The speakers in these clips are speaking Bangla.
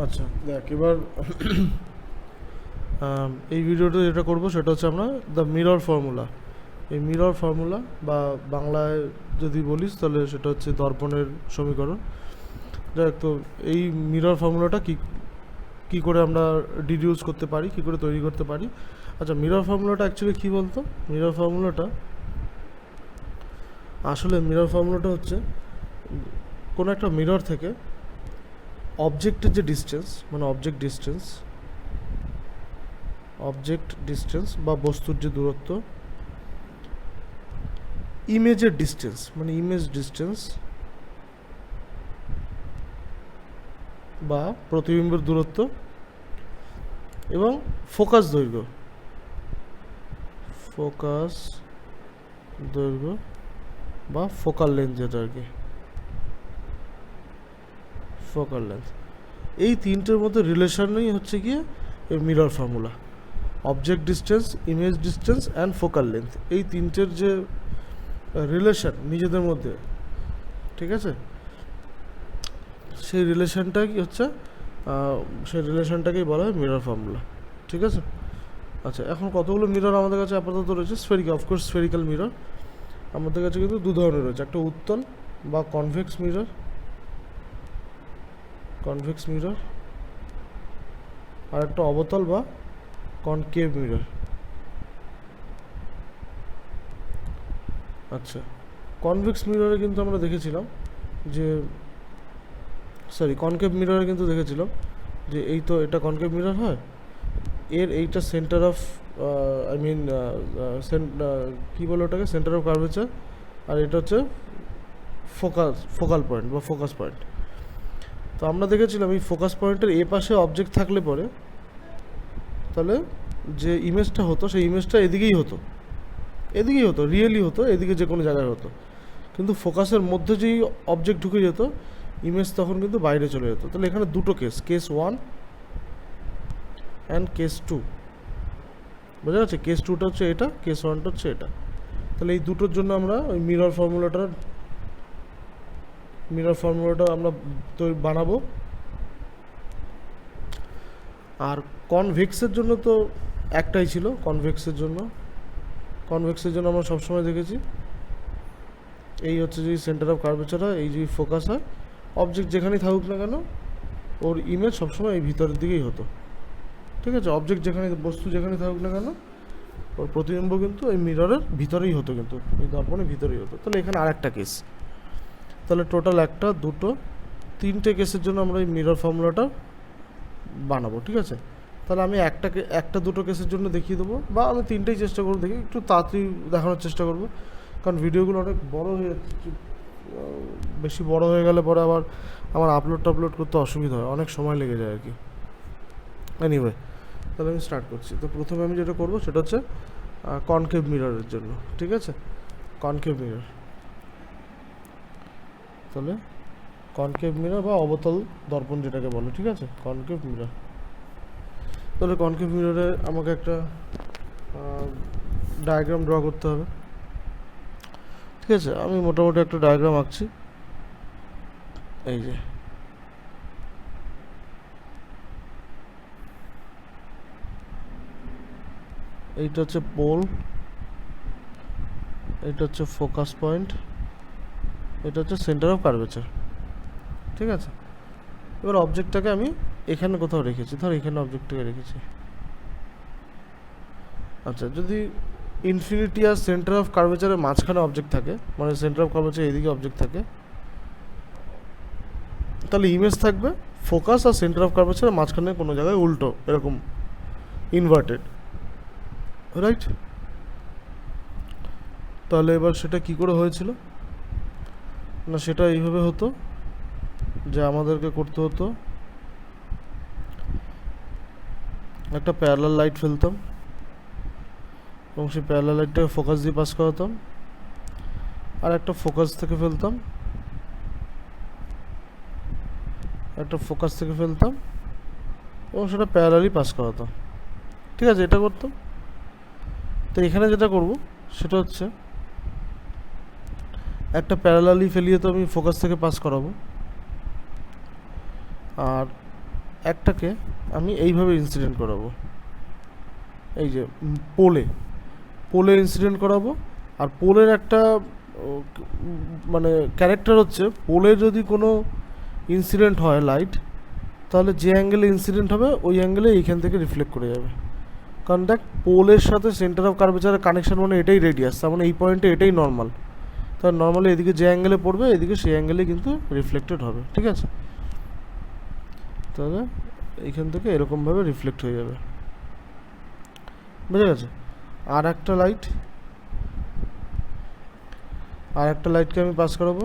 আচ্ছা দেখ এবার এই ভিডিওতে যেটা করব সেটা হচ্ছে আমরা দ্য মিরর ফর্মুলা। এই মিরর ফর্মুলা বা বাংলায় যদি বলিস তাহলে সেটা হচ্ছে দর্পণের সমীকরণ। যাই তো এই মিরর ফর্মুলাটা কী করে আমরা ডিডিউস করতে পারি, কী করে তৈরি করতে পারি। আচ্ছা, মিরর ফর্মুলাটা অ্যাকচুয়ালি কী বলতো? মিরর ফর্মুলাটা হচ্ছে কোনো একটা মিরর থেকে অবজেক্টের যে ডিস্টেন্স, মানে অবজেক্ট ডিস্টেন্স বা বস্তুর যে দূরত্ব, ইমেজের ডিস্টেন্স মানে ইমেজ ডিস্টেন্স বা প্রতিবিম্বের দূরত্ব এবং ফোকাস দৈর্ঘ্য বা ফোকাল লেন্থ, যেটা আর কি ফোকাল লেন্থ, এই তিনটের মধ্যে রিলেশনই হচ্ছে গিয়ে এই mirror formula. Object distance, image distance and focal length, এই তিনটের যে রিলেশন নিজেদের মধ্যে, ঠিক আছে, সেই রিলেশনটাকেই বলা হয় মিরর ফর্মুলা। ঠিক আছে। আচ্ছা, এখন কতগুলো মিরর আমাদের কাছে আপাতত রয়েছে? অফকোর্স স্ফেরিক্যাল মিরর আমাদের কাছে কিন্তু দু ধরনের রয়েছে, একটা উত্তল বা কনভেক্স মিরর আর একটা অবতল বা কনকেভ মিরর। আচ্ছা, কনভেক্স মিররে কিন্তু আমরা দেখেছিলাম যে কনকেভ মিররে কিন্তু দেখেছিলাম যে এই তো এটা কনকেভ মিরর হয়, এর এইটা সেন্টার অফ কী বলে ওটাকে, সেন্টার অফ কার্ভেচার, আর এটা হচ্ছে ফোকাল পয়েন্ট বা ফোকাস পয়েন্ট। তো আমরা দেখেছিলাম এই ফোকাস পয়েন্টের এ পাশে অবজেক্ট থাকলে পরে তাহলে যে ইমেজটা হতো সেই ইমেজটা এদিকেই হতো, রিয়েলি হতো, এদিকে যে কোনো জায়গায় হতো। কিন্তু ফোকাসের মধ্যে যেই অবজেক্ট ঢুকে যেত, ইমেজ তখন কিন্তু বাইরে চলে যেত। তাহলে এখানে দুটো কেস 1 অ্যান্ড কেস 2, বোঝা যাচ্ছে? কেস 2টা হচ্ছে এটা, কেস 1টা হচ্ছে এটা। তাহলে এই দুটোর জন্য আমরা ওই মিরর ফর্মুলাটা আমরা বানাবো। আর কনভেক্সের জন্য তো একটাই ছিল। কনভেক্সের জন্য আমরা সবসময় দেখেছি এই হচ্ছে যে সেন্টার অফ কার্ভেচার হয়, এই যে ফোকাস হয়, অবজেক্ট যেখানেই থাকুক না কেন ওর ইমেজ সবসময় এই ভিতরের দিকেই হতো। ঠিক আছে, অবজেক্ট বস্তু যেখানে থাকুক না কেন ওর প্রতিবিম্ব কিন্তু এই মিররের ভিতরেই হতো, কিন্তু এই দর্পণের ভিতরেই হতো। তাহলে এখানে আর একটা কেস, তাহলে টোটাল 1টা 2টো 3টে কেসের জন্য আমরা এই মিরর ফর্মুলাটা বানাবো। ঠিক আছে, তাহলে আমি একটা 2টো কেসের জন্য দেখিয়ে দেবো, বা আমি 3টেই চেষ্টা করবো, দেখি একটু তাড়াতাড়ি দেখানোর চেষ্টা করবো, কারণ ভিডিওগুলো অনেক বড় হয়ে যাচ্ছে। বেশি বড় হয়ে গেলে পরে আবার আমার আপলোড করতে অসুবিধা হয়, অনেক সময় লেগে যায় আর কি। এনিওয়ে, তাহলে আমি স্টার্ট করছি। তো প্রথমে আমি যেটা করবো সেটা হচ্ছে কনকেভ মিররের জন্য। ঠিক আছে, কনকেভ মিরর, তাহলে কনকেভ মিরর বা অবতল দর্পণ যেটাকে বলে। ঠিক আছে, কনকেভ মিরর। তাহলে কনকেভ মিররে আমাকে একটা ডায়াগ্রাম ড্র করতে হবে। ঠিক আছে, আমি মোটামুটি একটা ডায়াগ্রাম আঁকছি। এই যে এইটা হচ্ছে পোল, এটা হচ্ছে ফোকাস পয়েন্ট, এটা হচ্ছে সেন্টার অফ কার্ভেচার। ঠিক আছে, এবার অবজেক্টটাকে আমি এখানে কোথাও রেখেছি, ধর এখানে অবজেক্টটাকে রেখেছি। আচ্ছা, যদি ইনফিনিটি আর সেন্টার অফ কার্ভেচারের মাঝখানে অবজেক্ট থাকে, মানে সেন্টার অফ কার্ভেচার এদিকে অবজেক্ট থাকে, তাহলে ইমেজ থাকবে ফোকাস আর সেন্টার অফ কার্ভেচারের মাঝখানে কোনো জায়গায় উল্টো, এরকম ইনভার্টেড, রাইট? তাহলে এবার সেটা কি করে হয়েছিল না, সেটা এইভাবে হতো যে আমাদেরকে করতে হতো একটা প্যারালাল লাইট ফেলতাম এবং সেই প্যারালাল লাইটটাকে ফোকাস দিয়ে পাস করাতাম, আর একটা ফোকাস থেকে ফেলতাম এবং সেটা প্যারালালি পাস করাতাম। ঠিক আছে, এটা করতাম। তো এখানে যেটা করব সেটা হচ্ছে একটা প্যারালালি ফেলিয়ে তো আমি ফোকাস থেকে পাস করাবো, আর একটাকে আমি এইভাবে ইনসিডেন্ট করাবো, এই যে পোলে ইনসিডেন্ট করাবো। আর পোলের একটা মানে ক্যারেক্টার হচ্ছে, পোলে যদি কোনো ইনসিডেন্ট হয় লাইট, তাহলে যে অ্যাঙ্গেলে ইনসিডেন্ট হবে ওই অ্যাঙ্গেলে এইখান থেকে রিফ্লেক্ট করে যাবে। কারণ দেখ, পোলের সাথে সেন্টার অফ কার্ভেচারের কানেকশন মানে এটাই রেডিয়াস, তার মানে এই পয়েন্টে এটাই নর্মাল। তার নর্মালি এদিকে যে অ্যাঙ্গেলে পড়বে এদিকে সেই অ্যাঙ্গেলে কিন্তু রিফ্লেক্টেড হবে, ঠিক আছে? তাহলে এইখান থেকে এরকমভাবে রিফ্লেক্ট হয়ে যাবে, বুঝা গেছে? আর একটা লাইটকে আমি পাস করাবো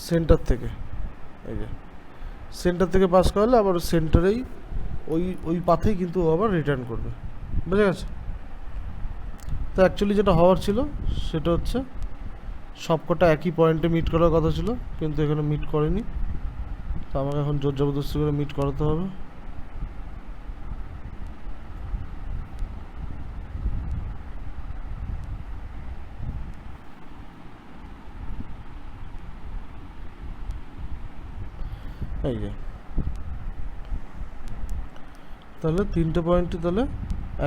সেন্টার থেকে, এই যে সেন্টার থেকে পাস করালে আবার সেন্টারেই ওই পাথেই কিন্তু আবার রিটার্ন করবে, বুঝা গেছে? তো অ্যাকচুয়ালি যেটা হওয়ার ছিল সেটা হচ্ছে সবকটা একই পয়েন্টে মিট করার কথা ছিল, কিন্তু এখানে মিট করেনি। তো আমাকে এখন জোর জবরদস্তি করে মিট করাতে হবে। এই যে তাহলে তিনটে পয়েন্টই তাহলে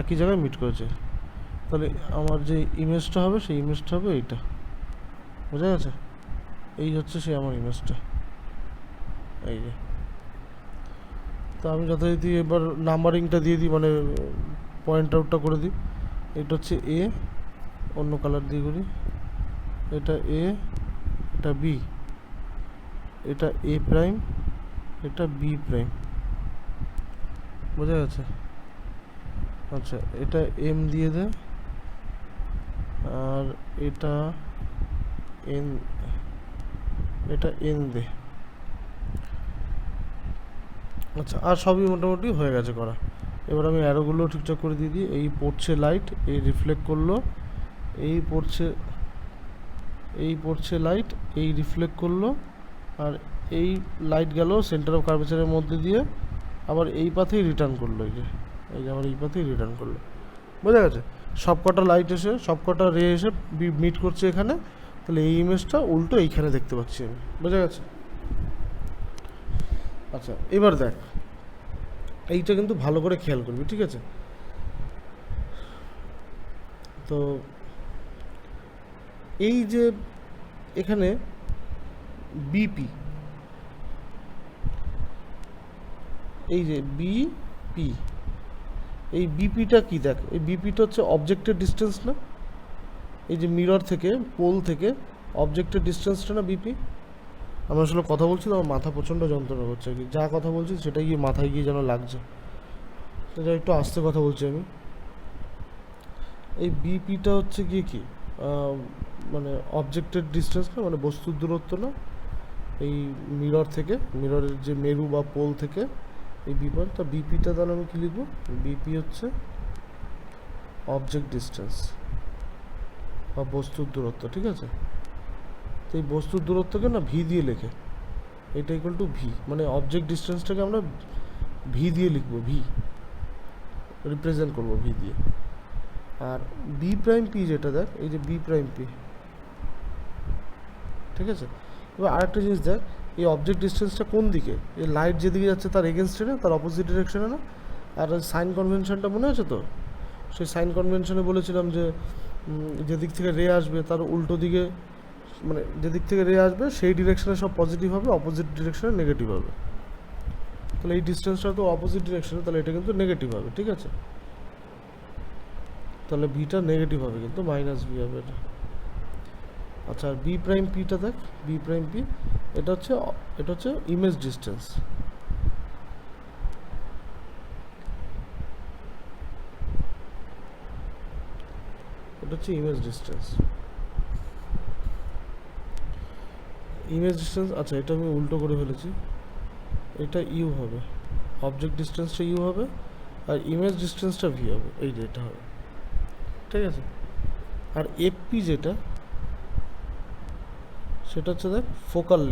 একই জায়গায় মিট করেছে। তাহলে আমার যে ইমেজটা হবে সেই ইমেজটা হবে এইটা, বোঝা গেছে? এই হচ্ছে সেই আমার ইমেজটা, এই যে। তো আমি যথারীতি এবার নাম্বারিংটা দিয়ে দিই, মানে পয়েন্ট আউটটা করে দিই। এটা হচ্ছে এ, অন্য কালার দিয়ে করি। এটা এ, এটা বি, এটা এ প্রাইম, এটা বি প্রাইম, বোঝা গেছে? আচ্ছা, এটা এম দিয়ে দে, আর এটা এন, এটা এন দে। আচ্ছা, আর সবই মোটামুটি হয়ে গেছে করা। এবার আমি অ্যারোগুলো ঠিকঠাক করে দিয়ে দিই। এই পড়ছে লাইট, এই রিফ্লেক্ট করলো, এই পড়ছে লাইট, এই রিফ্লেক্ট করলো, আর এই লাইট গেল সেন্টার অফ কার্ভেচারের মধ্যে দিয়ে, আবার এই পাথেই রিটার্ন করলো, এই যে আবার এই পাথেই রিটার্ন করলো, বোঝা গেছে? সবকটা লাইট এসে, সবকটা রে এসে মিট করছে এখানে। তাহলে এই ইমেজটা উল্টো এইখানে দেখতে পাচ্ছি আমি, বোঝা গেছে? আচ্ছা, এবার দেখ, এইটা কিন্তু ভালো করে খেয়াল করবি, ঠিক আছে? তো এই যে এখানে বিপি, এই যে বিপি, এই বিপিটা কি দেখ, এই বিপিটা হচ্ছে অবজেক্টের ডিস্টেন্স না? এই যে মিরর থেকে, পোল থেকে অবজেক্টের ডিস্টেন্সটা না বিপি? আমি আসলে কথা বলছি তো আমার মাথা প্রচণ্ড যন্ত্রণা করছে, কি যা কথা বলছি সেটাই গিয়ে মাথায় গিয়ে যেন লাগছে। তো যা একটু আস্তে কথা বলছি আমি। এই বিপিটা হচ্ছে গিয়ে কি, মানে অবজেক্টের ডিস্টেন্স না, মানে বস্তুর দূরত্ব না? এই মিরর থেকে, মিররের যে মেরু বা পোল থেকে এই বিপরীতটা বিপিটা, তাহলে আমি কী লিখবো? বিপি হচ্ছে অবজেক্ট ডিস্টেন্স বা বস্তুর দূরত্ব, ঠিক আছে? তো এই বস্তুর দূরত্বকে না ভি দিয়ে লেখে, এটা ইকুয়াল টু ভি, মানে অবজেক্ট ডিস্টেন্সটাকে আমরা ভি দিয়ে লিখবো, ভি রিপ্রেজেন্ট করবো ভি দিয়ে। আর বি প্রাইম পি যেটা দেখ, এই যে বি প্রাইম পি, ঠিক আছে? এবার আরেকটা জিনিস দেখ, এই অবজেক্ট ডিস্টেন্সটা কোন দিকে? এই লাইট যেদিকে যাচ্ছে তার এগেনস্টে না, তার অপোজিট ডিরেকশনে না? আর সাইন কনভেনশনটা মনে আছে তো? সেই সাইন কনভেনশনে বলেছিলাম যে যেদিক থেকে রে আসবে তার উল্টো দিকে, মানে যেদিক থেকে রে আসবে সেই ডিরেকশনে সব পজিটিভ হবে, অপোজিট ডিরেকশনে নেগেটিভ হবে। তাহলে এই ডিস্টেন্সটা তো অপোজিট ডিরেকশনে, তাহলে এটা কিন্তু নেগেটিভ হবে, ঠিক আছে? তাহলে ভিটা নেগেটিভ হবে, কিন্তু মাইনাস ভি হবে এটা। আচ্ছা, আর বি প্রাইম পিটা দেখ, বি প্রাইম পি, এটা হচ্ছে ইমেজ ডিস্টেন্স। এটা হচ্ছে ইমেজ ডিস্টেন্স। আচ্ছা, এটা আমি উল্টো করে ফেলেছি, এটা ইউ হবে, অবজেক্ট ডিস্টেন্সটা ইউ হবে, আর ইমেজ ডিস্টেন্সটা ভি হবে, এই যে এটা হবে, ঠিক আছে? আর এফপি যেটা, সেটা হচ্ছে দেখ ফোকাল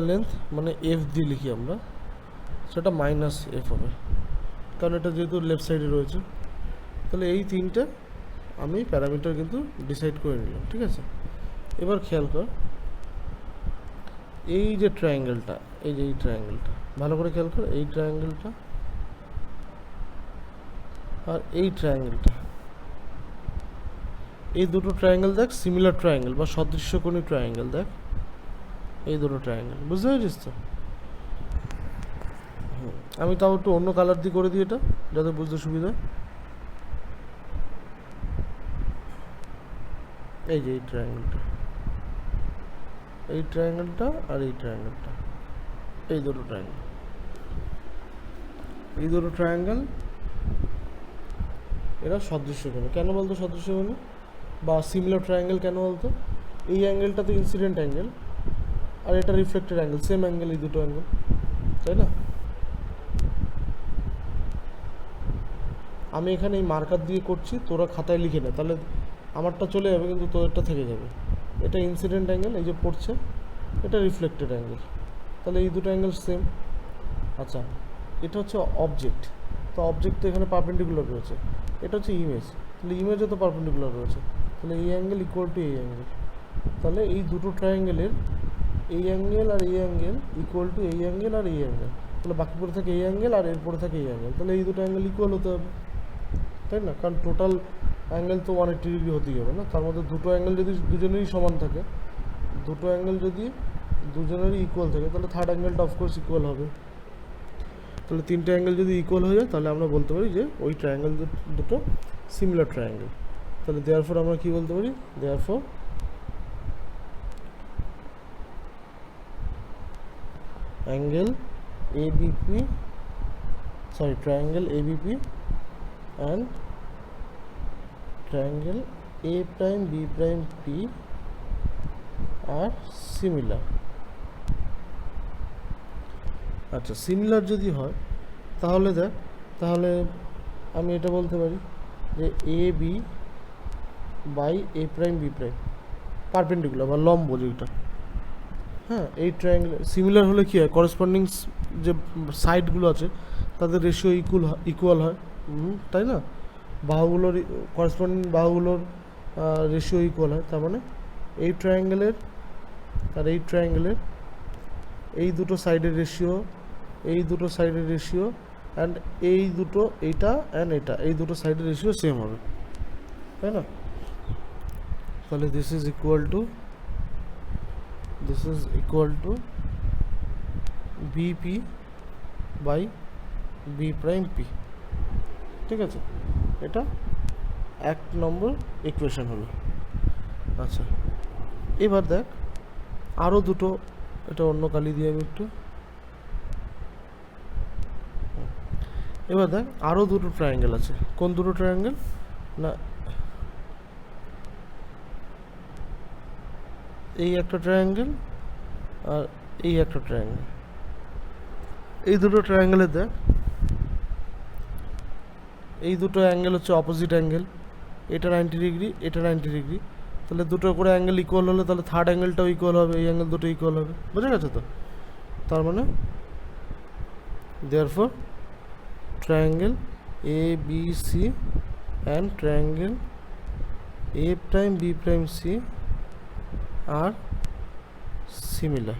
লেন্থ, মানে এফ দিয়ে লিখি আমরা, সেটা মাইনাস এফ হবে, কারণ এটা যেহেতু লেফট সাইডে রয়েছে। তাহলে এই তিনটে আমি প্যারামিটার কিন্তু ডিসাইড করে নিলাম, ঠিক আছে? এবার খেয়াল কর, এই যে ট্রায়াঙ্গেলটা, এই যে এই ট্রায়াঙ্গেলটা ভালো করে খেয়াল কর, এই ট্রায়াঙ্গেলটা আর এই ট্রায়াঙ্গেলটা, এই দুটো ট্রায়াঙ্গেল দেখ সিমিলার ট্রায়াঙ্গেল বা সদৃশ্যকোণী ট্রায়াঙ্গেল দেখ, এই দুটো ট্রায়াঙ্গেল বুঝতে পেরেছিস তো? আমি তাও একটু অন্য কালার দিয়ে করে দিই এটা যাতে বুঝতে সুবিধা। এই যে এই ট্রায়াঙ্গেলটা, এই ট্রায়াঙ্গেলটা আর এই ট্রায়াঙ্গেলটা, এই দুটো ট্রায়াঙ্গেল, এই দুটো ট্রায়াঙ্গেল এরা সদৃশ্যকোণী। কেন বলতো সদৃশ্যকোণী বা সিমিলার ট্রায়াঙ্গেল কেন বলতো? এই অ্যাঙ্গেলটা তো ইনসিডেন্ট অ্যাঙ্গেল আর এটা রিফ্লেক্টেড অ্যাঙ্গেল, সেম অ্যাঙ্গেল এই দুটো অ্যাঙ্গেল, তাই না? আমি এখানে এই মার্কার দিয়ে করছি, তোরা খাতায় লিখে নে, তাহলে আমারটা চলে যাবে কিন্তু তোদেরটা থেকে যাবে। এটা ইনসিডেন্ট অ্যাঙ্গেল, এই যে পড়ছে, এটা রিফ্লেক্টেড অ্যাঙ্গেল, তাহলে এই দুটো অ্যাঙ্গেল সেম। আচ্ছা, এটা হচ্ছে অবজেক্ট, তো অবজেক্ট তো এখানে পারপেন্ডিকুলার রয়েছে, এটা হচ্ছে ইমেজ, তাহলে ইমেজও তো পারপেন্ডিকুলার রয়েছে, তাহলে এই অ্যাঙ্গেল ইকুয়াল টু এই অ্যাঙ্গেল, তাহলে এই দুটো ট্রায়াঙ্গেলের এই অ্যাঙ্গেল আর এই অ্যাঙ্গেল ইকুয়াল টু এই অ্যাঙ্গেল আর এই অ্যাঙ্গেল, তাহলে বাকি পড়ে থাকে এই অ্যাঙ্গেল আর এর পরে থাকে এই অ্যাঙ্গেল, তাহলে এই দুটো অ্যাঙ্গেল ইকুয়াল হতে হবে, তাই না? কারণ টোটাল অ্যাঙ্গেল তো 180 ডিগ্রি হতেই হবে না, তার মধ্যে দুটো অ্যাঙ্গেল যদি দুজনেরই সমান থাকে, দুটো অ্যাঙ্গেল যদি দুজনেরই ইকুয়াল থাকে, তাহলে থার্ড অ্যাঙ্গেলটা অফকোর্স ইকুয়াল হবে। তাহলে তিনটে অ্যাঙ্গেল যদি ইকুয়াল হয়ে যায় তাহলে আমরা বলতে পারি যে ওই ট্রায়াঙ্গেল দুটো সিমিলার ট্রায়াঙ্গেল। তাহলে দেয়ারফর আমরা কি বলতে পারি? Therefore angle ABP, sorry triangle ABP and triangle A prime B prime P are similar. আচ্ছা, সিমিলার যদি হয় তাহলে দেখ, তাহলে আমি এটা বলতে পারি যে A B by A prime B prime perpendicular বা লম্ব যেটা, হ্যাঁ এই ট্রায়াঙ্গেল সিমিলার হলে কী হয়, করেসপন্ডিং যে সাইডগুলো আছে তাদের রেশিও ইকুয়াল হয়, তাই না? বাহুগুলোর করেসপন্ডিং বাহুগুলোর রেশিও ইকুয়াল হয়, তার মানে এই ট্রায়াঙ্গেলের আর এই ট্রায়াঙ্গেলের এই দুটো সাইডের রেশিও, এই দুটো সাইডের রেশিও অ্যান্ড এই দুটো, এইটা অ্যান্ড এটা, এই দুটো সাইডের রেশিও সেম হবে, তাই না? তাহলে this is equal to BP by B prime P, ঠিক আছে? এটা 1 নম্বর ইকুয়েশন হলো। আচ্ছা, এবার দেখ আরও দুটো, এটা অন্য কালি দিয়ে আমি একটু, এবার দেখ আরও দুটো ট্রায়াঙ্গেল আছে। কোন দুটো ট্রায়াঙ্গেল? না, এই একটা ট্রায়াঙ্গেল আর এই একটা ট্রায়াঙ্গেল, এই দুটো ট্রায়াঙ্গেলের দেখ এই দুটো অ্যাঙ্গেল হচ্ছে অপোজিট অ্যাঙ্গেল, এটা 90 ডিগ্রি, এটা 90 ডিগ্রি, তাহলে দুটো করে অ্যাঙ্গেল ইকুয়াল হলে তাহলে থার্ড অ্যাঙ্গেলটাও ইকুয়াল হবে, এই অ্যাঙ্গেল দুটো ইকুয়াল হবে, বুঝে গেছে তো? তার মানে therefore triangle A B C and triangle A prime B prime C আর সিমিলার,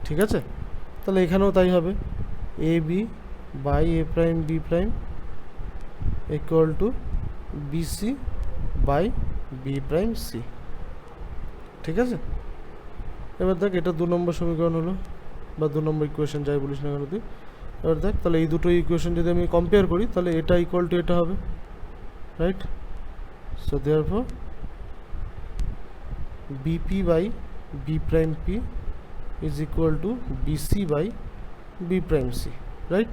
ঠিক আছে? তাহলে এখানেও তাই হবে, A B by A prime B prime equal to B C by B prime C, ঠিক আছে? এবার দেখ এটা 2 নম্বর সমীকরণ হলো বা 2 নম্বর ইকুয়েশন যাই বলিস না কেন তুই। এবার দেখ তাহলে এই দুটো ইকুয়েশন যদি আমি কম্পেয়ার করি তাহলে এটা ইকুয়াল টু এটা হবে, right? So therefore BP by B prime P is equal to BC by B prime C, right?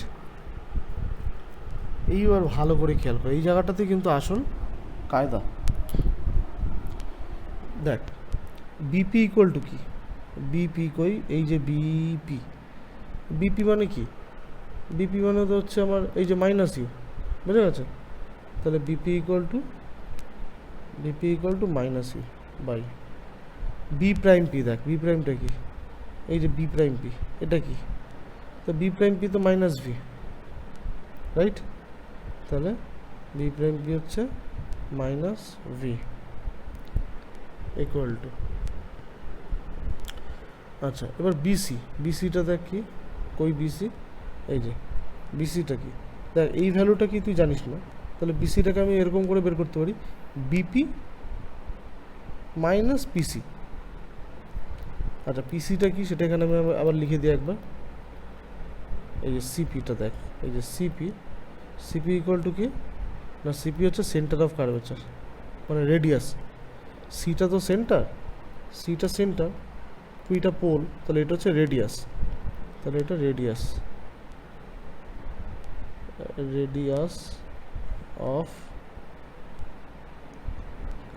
এইবার ভালো করে খেয়াল করে এই জায়গাটাতে কিন্তু আসল কায়দা। দেখ বিপি ইকুয়াল টু কি, বিপি কই, এই যে বিপি, বিপি মানে কি? বিপি মানে তো হচ্ছে আমার এই যে মাইনাস ইউ, বুঝে গেছে? তাহলে BP equal to minus u by B prime P. দেখ বি প্রাইমটা কি, এই যে বি প্রাইম পি, এটা কি? তো বি প্রাইম পি তো মাইনাস ভি, রাইট? তাহলে বি প্রাইম পি হচ্ছে মাইনাস ভি ইকুয়াল টু আচ্ছা, এবার বিসি, বিসিটা দেখ কি, কই বিসি, এই যে বিসিটা কি দেখ, এই ভ্যালুটা কি তুই জানিস না, তাহলে বিসিটাকে আমি এরকম করে বের করতে পারি, বিপি মাইনাস পিসি। আচ্ছা, পিসিটা কি সেটা এখানে আমি আবার লিখে দিই একবার, এই যে সিপিটা দেখ, এই যে সিপি, সিপি ইকুয়াল টু কি না, সিপি হচ্ছে সেন্টার অফ কার্ভেচার, মানে রেডিয়াস, সিটা তো সেন্টার, সিটা সেন্টার, পিটা পোল, তাহলে এটা হচ্ছে রেডিয়াস, তাহলে এটা radius, radius of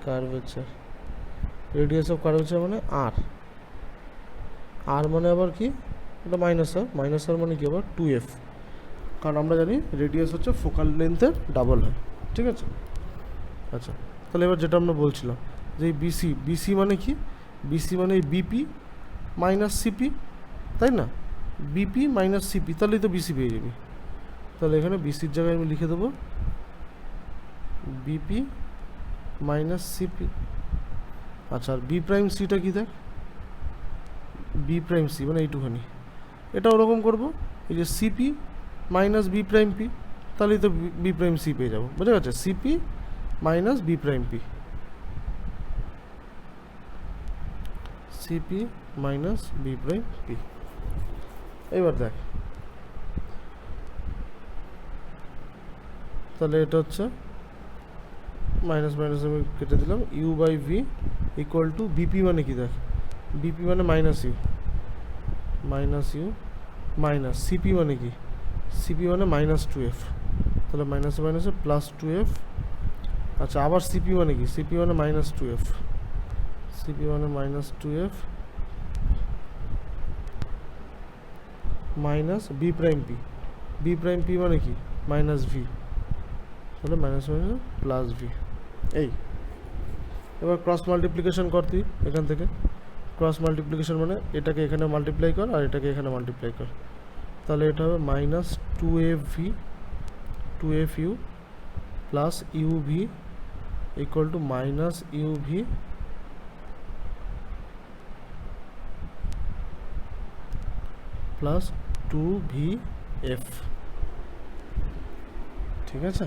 curvature, radius of curvature মানে আর, আর মানে আবার কি, এটা মাইনাস আর, মাইনাস আর মানে কি আবার 2f, কারণ আমরা জানি রেডিয়াস হচ্ছে ফোকাল লেন্থের ডাবল হয়, ঠিক আছে। আচ্ছা, তাহলে এবার যেটা আমরা বলছিলাম যে বিসি, বিসি মানে কি, বিসি মানে বিপি মাইনাস সিপি, তাই না, বিপি মাইনাস সিপি, তাহলেই তো বিসি পেয়ে যাবি। তাহলে এখানে বিসির জায়গায় আমি লিখে দেবো বিপি মাইনাস সিপি। আচ্ছা, আর বি প্রাইম সিটা কি দেখ, বি প্রাইম সি মানে এইটুখানি, এটা ওরকম করবো, এই যে CP minus B prime P, তাহলেই তো বি প্রাইম সি পেয়ে যাবো, বুঝা গেছে, CP minus B prime P, CP minus B prime P. এবার দেখ, তাহলে এটা হচ্ছে মাইনাস মাইনাস আমি কেটে দিলাম, u by v equal to BP মানে কি দেখ, বিপি মানে minus u, minus u minus CP মানে কি, সিপি মানে মাইনাস 2f, তাহলে মাইনাসে মাইনাসে প্লাস 2f। আচ্ছা, আবার সিপি মানে কি, সিপি মানে মাইনাস 2f, সিপি মানে minus 2f minus B prime P, B prime P মানে কি মাইনাস ভি, তাহলে মাইনাস মাইনাস প্লাস ভি। এই এবার ক্রস মাল্টিপ্লিকেশন কর তুই এখান থেকে, ক্রস মাল্টিপ্লিকেশন মানে এটাকে এখানে মাল্টিপ্লাই কর আর এটাকে এখানে মাল্টিপ্লাই কর, তাহলে এটা হবে minus 2f u plus u v equal to minus u v plus 2vf, ঠিক আছে।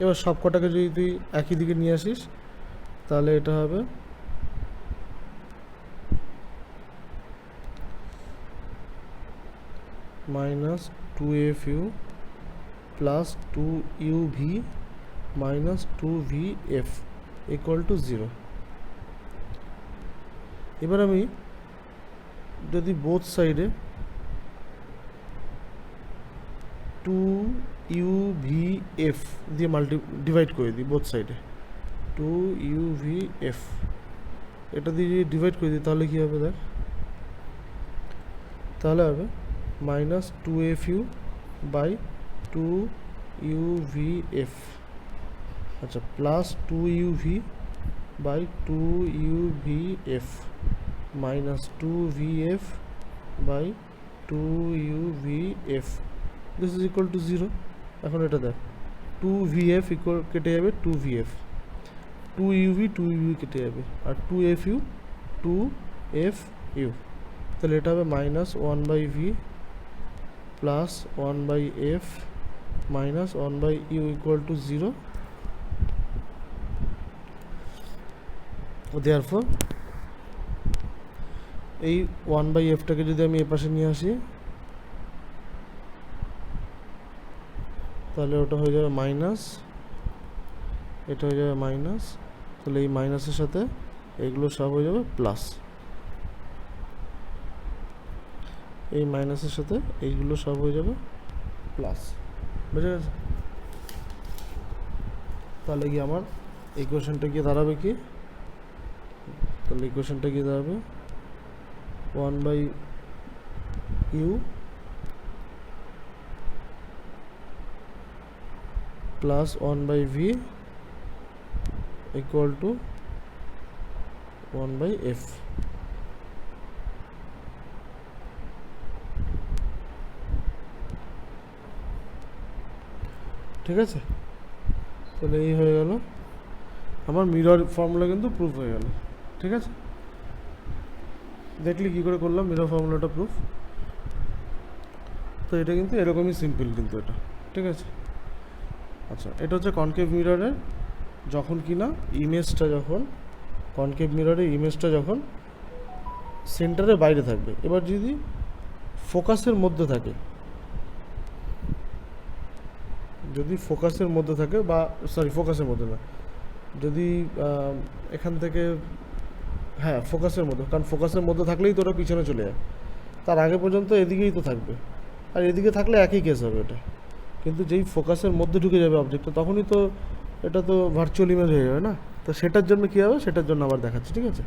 এবার সব কটাকে যদি তুই একই দিকে নিয়ে আসিস তাহলে এটা হবে minus 2f(u) plus 2uv minus 2vf equal to 0। এবার আমি যদি বোথ সাইডে 2uvf দিয়ে ডিভাইড করে দিই, বোথ সাইডে 2uvf এটা দিয়ে যদি ডিভাইড করে দিই তাহলে কী হবে দেখ, তাহলে হবে মাইনাস 2fu বাই 2uvf, আচ্ছা plus 2uv by 2uvf minus 2vf by 2uvf, this is equal to 0। এখন এটা দেখ 2vf ইকুয়াল কেটে যাবে 2vf, 2uv 2uv কেটে যাবে আর 2fu 2fu, তাহলে এটা হবে minus 1/v plus 1/f minus 1/u equal to 0। Therefore এই 1/fটাকে যদি আমি এপাশে নিয়ে আসি তাহলে ওটা হয়ে যাবে মাইনাস, এটা হয়ে যাবে মাইনাস, তাহলে এই মাইনাসের সাথে এগুলো সব হয়ে যাবে প্লাস, এই মাইনাসের সাথে এইগুলো সব হয়ে যাবে প্লাস, বুঝে গেছে। তাহলে কি আমার ইকুয়েশনটা গিয়ে দাঁড়াবে কি, তাহলে ইকুয়েশনটা গিয়ে দাঁড়াবে 1/u plus 1/v equal to 1/f। ঠিক আছে, তাহলে এই হয়ে গেল আমার মিরর ফর্মুলা কিন্তু প্রুফ হয়ে গেল। ঠিক আছে, দেখলি কী করে করলাম মিরর ফর্মুলাটা প্রুফ। তো এটা কিন্তু এরকমই সিম্পল কিন্তু এটা। ঠিক আছে, আচ্ছা এটা হচ্ছে কনকেভ মিররের যখন কি না ইমেজটা যখন কনকেভ মিররের ইমেজটা যখন সেন্টারের বাইরে থাকবে। এবার যদি ফোকাসের মধ্যে থাকে, যদি ফোকাসের মধ্যে থাকে বা সরি ফোকাসের মধ্যে না, যদি এখান থেকে হ্যাঁ ফোকাসের মধ্যে, কারণ ফোকাসের মধ্যে থাকলেই তো ওটা পিছনে চলে যায়, তার আগে পর্যন্ত এদিকেই তো থাকবে, আর এদিকে থাকলে একই কেস হবে এটা। কিন্তু যেই ফোকাসের মধ্যে ঢুকে যাবে অবজেক্টটা তখনই তো এটা তো ভার্চুয়াল ইমেজ হয়ে যাবে না। তো সেটার জন্য কী হবে সেটার জন্য আবার দেখাচ্ছি। ঠিক আছে।